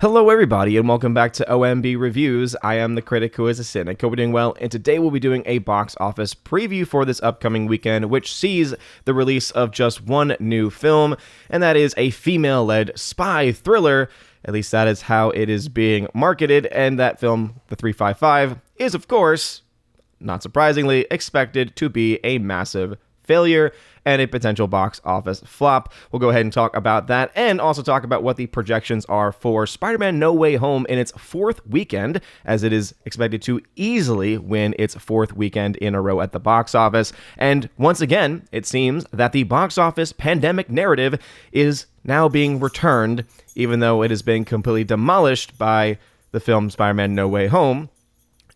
Hello everybody and welcome back to OMB Reviews. I am the critic who is a cynic. Hope we're doing well, and today we'll be doing a box office preview for this upcoming weekend, which sees the release of just one new film, and that is a female-led spy thriller. At least that is how it is being marketed, and that film, The 355, is of course, not surprisingly, expected to be a massive failure and a potential box office flop. We'll go ahead and talk about that and also talk about what the projections are for Spider-Man No Way Home in its fourth weekend, as it is expected to easily win its fourth weekend in a row at the box office. And once again, it seems that the box office pandemic narrative is now being returned, even though it has been completely demolished by the film Spider-Man No Way Home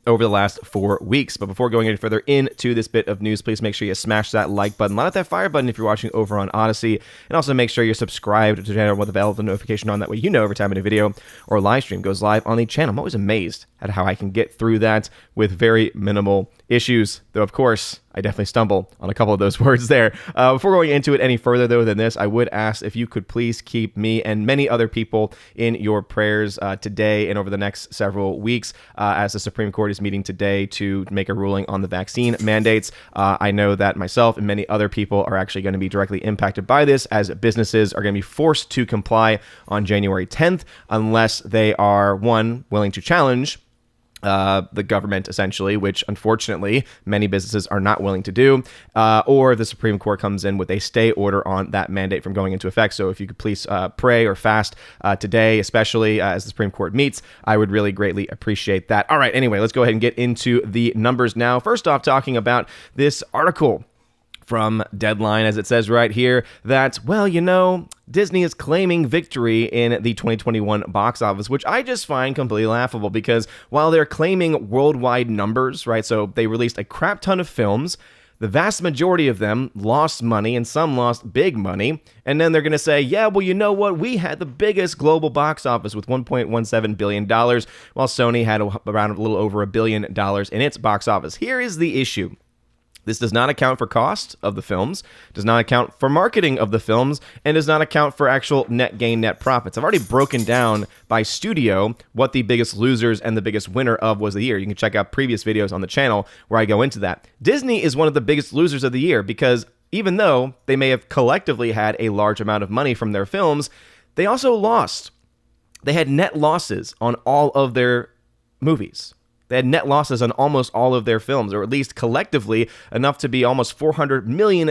over the last 4 weeks. But before going any further into this bit of news, please make sure you smash that like button, line up that fire button if you're watching over on Odyssey, and also make sure you're subscribed to the channel with the bell with the notification on. That way you know every time a video or live stream goes live on the channel. I'm always amazed at how I can get through that with very minimal issues, though of course I definitely stumble on a couple of those words there. Before going into it any further though than this, I would ask if you could please keep me and many other people in your prayers today and over the next several weeks, as the Supreme Court is meeting today to make a ruling on the vaccine mandates. I know that myself and many other people are actually going to be directly impacted by this, as businesses are going to be forced to comply on January 10th unless they are, one, willing to challenge the government, essentially, which unfortunately many businesses are not willing to do, or the Supreme Court comes in with a stay order on that mandate from going into effect. So if you could please pray or fast today, especially as the Supreme Court meets, I would really greatly appreciate that. All right, anyway, let's go ahead and get into the numbers now. First off, talking about this article from Deadline, as it says right here, that, well, you know, Disney is claiming victory in the 2021 box office, which I just find completely laughable, because while they're claiming worldwide numbers, right, so they released a crap ton of films, the vast majority of them lost money, and some lost big money, and then they're going to say, yeah, well, you know what, we had the biggest global box office with $1.17 billion, while Sony had around a little over $1 billion in its box office. Here is the issue. This does not account for cost of the films, does not account for marketing of the films, and does not account for actual net gain, net profits. I've already broken down by studio what the biggest losers and the biggest winner of was the year. You can check out previous videos on the channel where I go into that. Disney is one of the biggest losers of the year, because even though they may have collectively had a large amount of money from their films, they also lost. They had net losses on all of their movies. They had net losses on almost all of their films, or at least collectively enough to be almost $400 million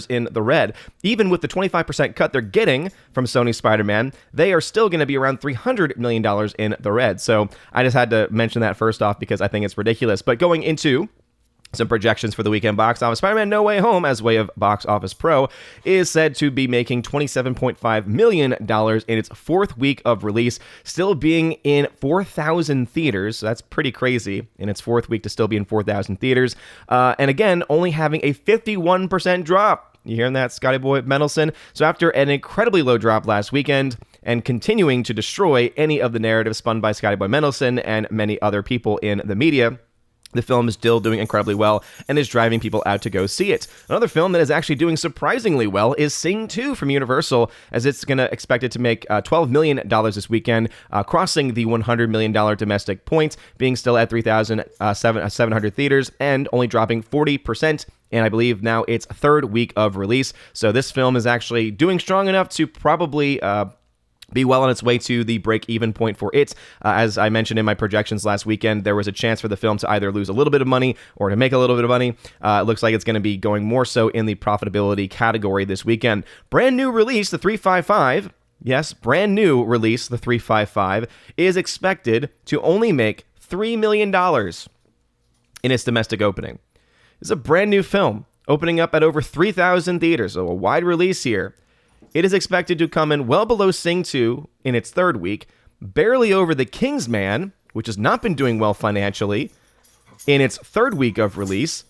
in the red. Even with the 25% cut they're getting from Sony's Spider-Man, they are still going to be around $300 million in the red. So I just had to mention that first off because I think it's ridiculous. But going into some projections for the weekend box office, Spider-Man No Way Home, as way of Box Office Pro, is said to be making $27.5 million in its fourth week of release, still being in 4,000 theaters. So that's pretty crazy in its fourth week to still be in 4,000 theaters. And again, only having a 51% drop. You hearing that, Scotty Boy Mendelson? So after an incredibly low drop last weekend, and continuing to destroy any of the narrative spun by Scotty Boy Mendelson and many other people in the media, the film is still doing incredibly well and is driving people out to go see it. Another film that is actually doing surprisingly well is Sing 2 from Universal, as it's going to expect it to make $12 million this weekend, crossing the $100 million domestic point, being still at 3,700 theaters and only dropping 40%. And I believe now it's third week of release. So this film is actually doing strong enough to probably be well on its way to the break-even point for it. As I mentioned in my projections last weekend, there was a chance for the film to either lose a little bit of money or to make a little bit of money. It looks like it's going to be going more so in the profitability category this weekend. Brand new release, the 355, yes, brand new release, the 355, is expected to only make $3 million in its domestic opening. It's a brand new film, opening up at over 3,000 theaters, so a wide release here. It is expected to come in well below Sing 2 in its third week, barely over The Kingsman, which has not been doing well financially, in its third week of release,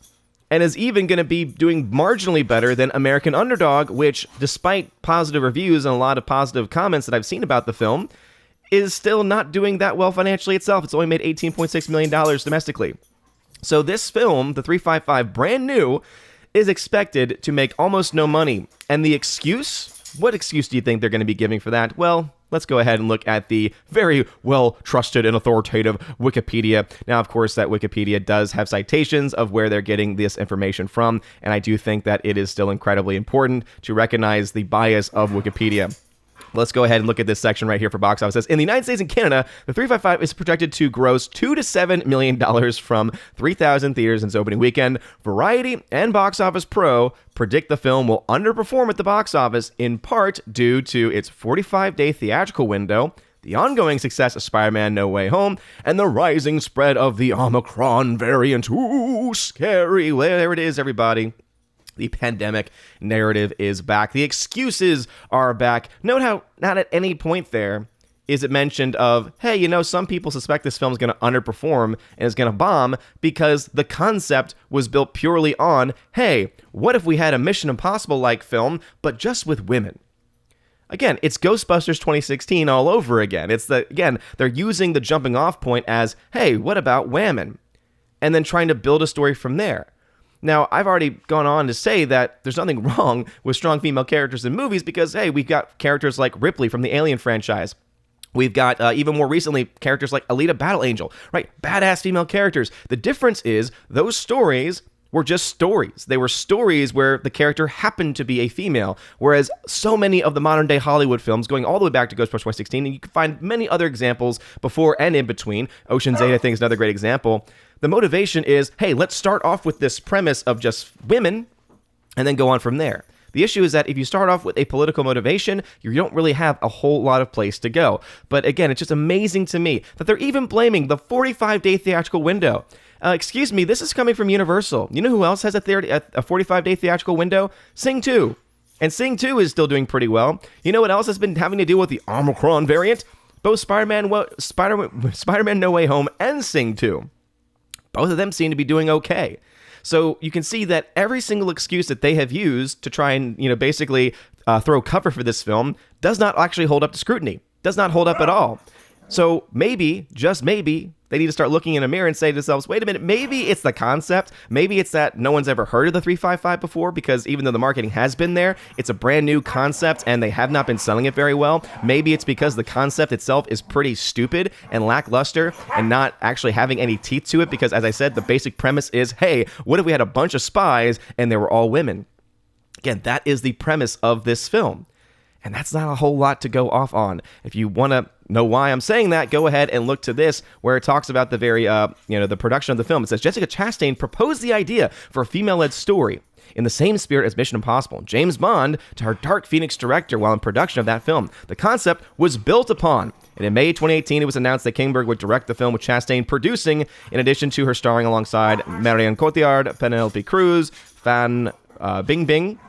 and is even going to be doing marginally better than American Underdog, which, despite positive reviews and a lot of positive comments that I've seen about the film, is still not doing that well financially itself. It's only made $18.6 million domestically. So this film, the 355, brand new, is expected to make almost no money. And the excuse? What excuse do you think they're going to be giving for that? Well, let's go ahead and look at the very well-trusted and authoritative Wikipedia. Now, of course, that Wikipedia does have citations of where they're getting this information from, and I do think that it is still incredibly important to recognize the bias of Wikipedia. Let's go ahead and look at this section right here for box office. It says, in the United States and Canada, the 355 is projected to gross $2 to $7 million from 3,000 theaters in its opening weekend. Variety and Box Office Pro predict the film will underperform at the box office, in part due to its 45-day theatrical window, the ongoing success of Spider-Man No Way Home, and the rising spread of the Omicron variant. Ooh, scary. Well, there it is, everybody. The pandemic narrative is back. The excuses are back. Note how not at any point there is it mentioned of, hey, you know, some people suspect this film is going to underperform and is going to bomb because the concept was built purely on, hey, what if we had a Mission Impossible-like film, but just with women? Again, it's Ghostbusters 2016 all over again. They're using the jumping off point as, hey, what about women? And then trying to build a story from there. Now, I've already gone on to say that there's nothing wrong with strong female characters in movies because, hey, we've got characters like Ripley from the Alien franchise. We've got, even more recently, characters like Alita Battle Angel, right? Badass female characters. The difference is those stories were just stories. They were stories where the character happened to be a female, whereas so many of the modern-day Hollywood films, going all the way back to Ghostbusters 2016, and you can find many other examples before and in between. Ocean's 8, I think, is another great example. The motivation is, hey, let's start off with this premise of just women and then go on from there. The issue is that if you start off with a political motivation, you don't really have a whole lot of place to go. But again, it's just amazing to me that they're even blaming the 45-day theatrical window. Excuse me, this is coming from Universal. You know who else has a 45-day theatrical window? Sing 2. And Sing 2 is still doing pretty well. You know what else has been having to deal with the Omicron variant? Both Spider-Man No Way Home and Sing 2. Both of them seem to be doing okay. So you can see that every single excuse that they have used to try and, basically throw cover for this film does not actually hold up to scrutiny. Does not hold up at all. So maybe, just maybe, they need to start looking in a mirror and say to themselves, wait a minute, maybe it's the concept. Maybe it's that no one's ever heard of the 355 before, because even though the marketing has been there, it's a brand new concept and they have not been selling it very well. Maybe it's because the concept itself is pretty stupid and lackluster and not actually having any teeth to it, because as I said, the basic premise is, hey, what if we had a bunch of spies and they were all women? Again, that is the premise of this film. And that's not a whole lot to go off on. If you want to know why I'm saying that, go ahead and look to this, where it talks about the very, the production of the film. It says, Jessica Chastain proposed the idea for a female-led story in the same spirit as Mission Impossible, James Bond, to her Dark Phoenix director while in production of that film. The concept was built upon, and in May 2018, it was announced that Kingberg would direct the film with Chastain producing, in addition to her starring alongside Marion Cotillard, Penelope Cruz, Fan Bingbing,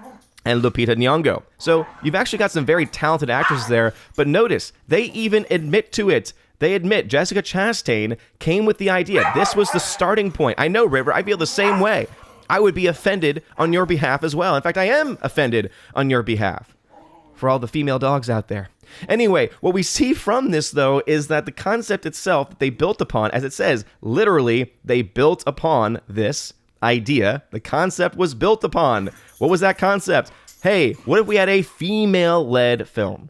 and Lupita Nyong'o. So you've actually got some very talented actresses there, but notice, they even admit to it. They admit Jessica Chastain came with the idea. This was the starting point. I know, River, I feel the same way. I would be offended on your behalf as well. In fact, I am offended on your behalf. For all the female dogs out there. Anyway, what we see from this, though, is that the concept itself that they built upon, as it says, literally, they built upon this idea. The concept was built upon. What was that concept? Hey, what if we had a female-led film?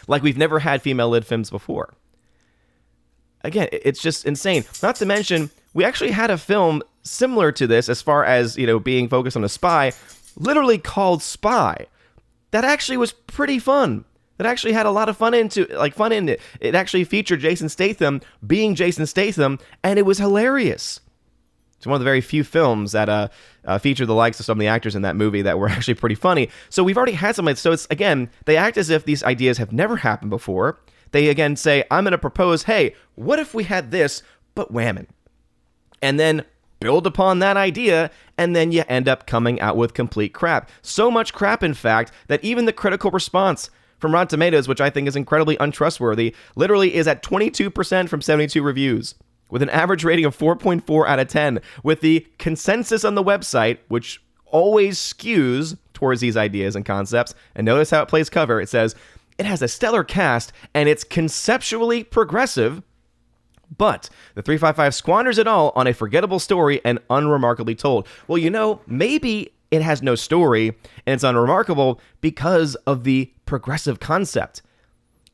Like we've never had female-led films before. Again, it's just insane. Not to mention, we actually had a film similar to this as far as, being focused on a spy, literally called Spy. That actually was pretty fun. That actually had a lot of fun in it. It actually featured Jason Statham being Jason Statham, and it was hilarious. It's one of the very few films that feature the likes of some of the actors in that movie that were actually pretty funny. So we've already had some. So it's, again, they act as if these ideas have never happened before. They, again, say, I'm going to propose, hey, what if we had this, but women? And then build upon that idea, and then you end up coming out with complete crap. So much crap, in fact, that even the critical response from Rotten Tomatoes, which I think is incredibly untrustworthy, literally is at 22% from 72 reviews. With an average rating of 4.4 out of 10, with the consensus on the website, which always skews towards these ideas and concepts. And notice how it plays cover. It says, it has a stellar cast, and it's conceptually progressive, but the 355 squanders it all on a forgettable story and unremarkably told. Well, maybe it has no story, and it's unremarkable because of the progressive concept.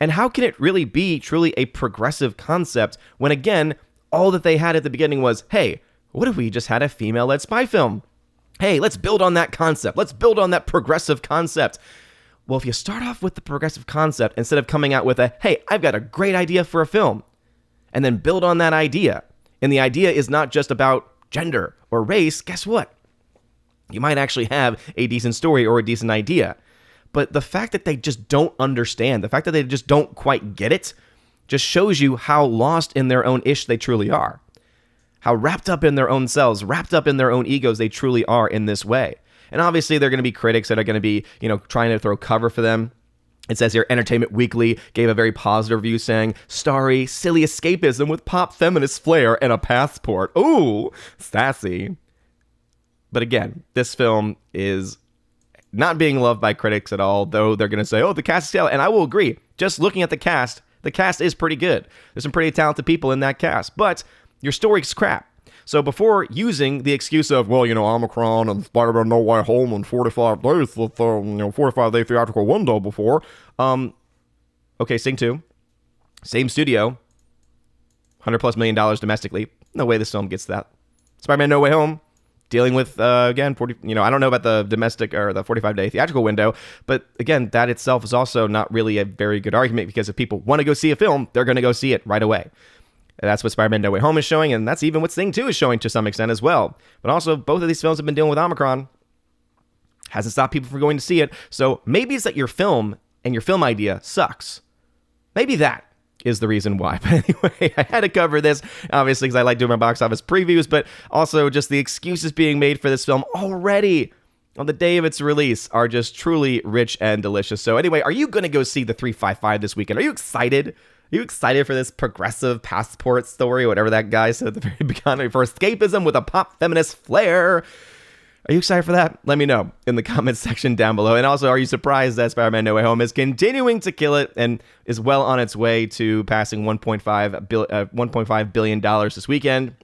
And how can it really be truly a progressive concept when, again, all that they had at the beginning was, hey, what if we just had a female-led spy film? Hey, let's build on that concept. Let's build on that progressive concept. Well, if you start off with the progressive concept instead of coming out with a, hey, I've got a great idea for a film, and then build on that idea, and the idea is not just about gender or race, guess what? You might actually have a decent story or a decent idea. But the fact that they just don't understand, the fact that they just don't quite get it, just shows you how lost in their own ish they truly are. How wrapped up in their own selves, wrapped up in their own egos they truly are in this way. And obviously, there are going to be critics that are going to be, trying to throw cover for them. It says here, Entertainment Weekly gave a very positive review saying, starry, silly escapism with pop feminist flair and a passport. Ooh, sassy. But again, this film is not being loved by critics at all, though they're going to say, oh, the cast is stellar. And I will agree. Just looking at the cast is pretty good. There's some pretty talented people in that cast. But your story's crap. So before using the excuse of, well, Omicron and Spider-Man No Way Home in 45 days with, 45-day theatrical window before, okay, Sing 2, same studio, $100+ million domestically. No way this film gets that. Spider-Man No Way Home, dealing with, again, 40, I don't know about the domestic or the 45-day theatrical window, but again, that itself is also not really a very good argument because if people want to go see a film, they're going to go see it right away. And that's what Spider-Man No Way Home is showing, and that's even what Sing 2 is showing to some extent as well. But also, both of these films have been dealing with Omicron. Hasn't stopped people from going to see it. So maybe it's that your film and your film idea sucks. Maybe that is the reason why. But anyway, I had to cover this, obviously, because I like doing my box office previews, but also just the excuses being made for this film already on the day of its release are just truly rich and delicious. So anyway, are you going to go see the 355 this weekend? Are you excited? Are you excited for this progressive passport story, whatever that guy said at the very beginning, for escapism with a pop feminist flair? Are you excited for that? Let me know in the comments section down below. And also, are you surprised that Spider-Man No Way Home is continuing to kill it and is well on its way to passing $1.5 billion this weekend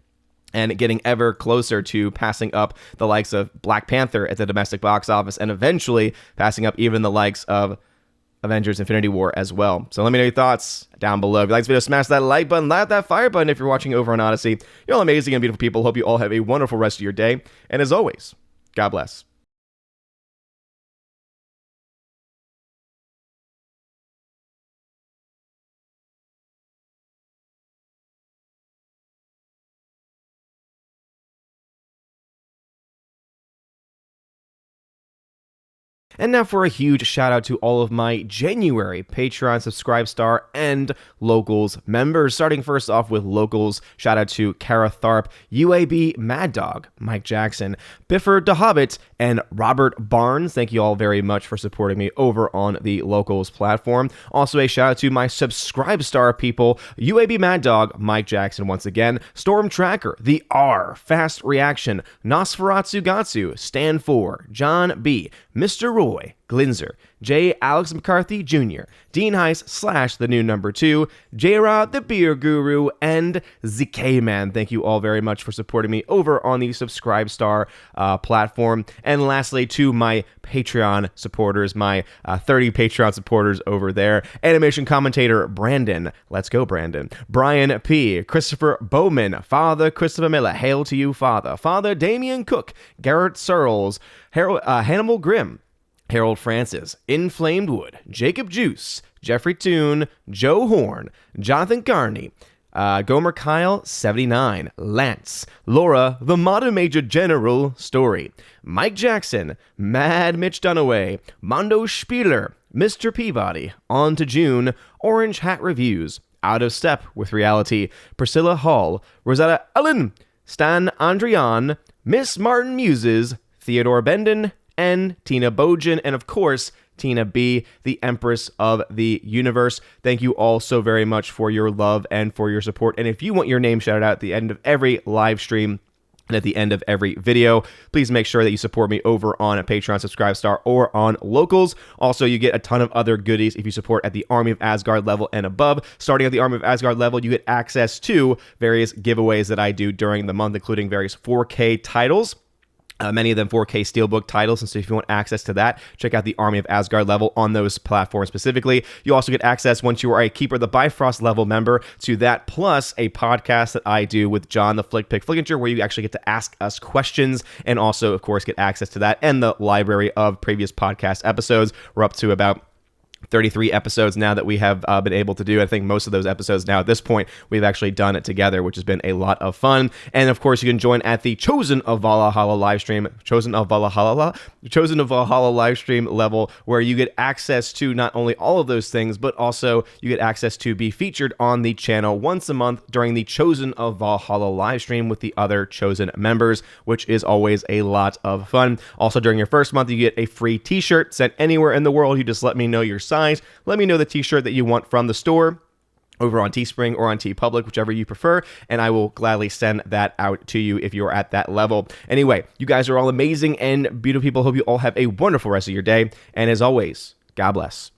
and getting ever closer to passing up the likes of Black Panther at the domestic box office and eventually passing up even the likes of Avengers Infinity War as well. So let me know your thoughts down below. If you like this video, smash that like button, light that fire button if you're watching over on Odyssey. You're all amazing and beautiful people. Hope you all have a wonderful rest of your day. And as always, God bless. And now for a huge shout out to all of my January Patreon Subscribe Star and Locals members. Starting first off with Locals, shout out to Kara Tharp, UAB Mad Dog, Mike Jackson, Biffer DeHobbit, and Robert Barnes. Thank you all very much for supporting me over on the Locals platform. Also a shout out to my Subscribe Star people, UAB Mad Dog, Mike Jackson once again, Storm Tracker, The R, Fast Reaction, Nosferatu Gatsu, Stan 4, John B, Mr. Roy, Glinzer, J. Alex McCarthy Jr., Dean Heiss / the new number 2, J-Rod the Beer Guru, and ZK Man. Thank you all very much for supporting me over on the Subscribe Star platform. And lastly, to my Patreon supporters, my 30 Patreon supporters over there, animation commentator Brandon, let's go Brandon, Brian P., Christopher Bowman, Father Christopher Miller, hail to you Father, Father Damian Cook, Garrett Searles, Hannibal Grimm, Harold Francis, Inflamed Wood, Jacob Juice, Jeffrey Toon, Joe Horn, Jonathan Carney, Gomer Kyle, 79, Lance, Laura, The Modern Major General Story, Mike Jackson, Mad Mitch Dunaway, Mondo Spieler, Mr. Peabody, On to June, Orange Hat Reviews, Out of Step with Reality, Priscilla Hall, Rosetta Ellen, Stan Andrian, Miss Martin Muses, Theodore Benden, and Tina Bojan, and of course, Tina B, the Empress of the Universe. Thank you all so very much for your love and for your support. And if you want your name shouted out at the end of every live stream and at the end of every video, please make sure that you support me over on a Patreon Subscribe Star or on Locals. Also, you get a ton of other goodies if you support at the Army of Asgard level and above. Starting at the Army of Asgard level, you get access to various giveaways that I do during the month, including various 4K titles. Many of them 4K Steelbook titles, and so if you want access to that, check out the Army of Asgard level on those platforms specifically. You also get access, once you are a Keeper the Bifrost level member, to that, plus a podcast that I do with John the Flick Pick Flickinger, where you actually get to ask us questions, and also, of course, get access to that and the library of previous podcast episodes. We're up to about 33 episodes now that we have been able to do. I think most of those episodes now at this point we've actually done it together, which has been a lot of fun. And of course, you can join at the Chosen of Valhalla live stream, Chosen of Valhalla live stream level, where you get access to not only all of those things, but also you get access to be featured on the channel once a month during the Chosen of Valhalla live stream with the other Chosen members, which is always a lot of fun. Also, during your first month, you get a free t-shirt sent anywhere in the world. You just let me know your size. Let me know the t-shirt that you want from the store over on Teespring or on TeePublic, whichever you prefer, and I will gladly send that out to you if you're at that level. Anyway, you guys are all amazing and beautiful people. Hope you all have a wonderful rest of your day, and as always, God bless.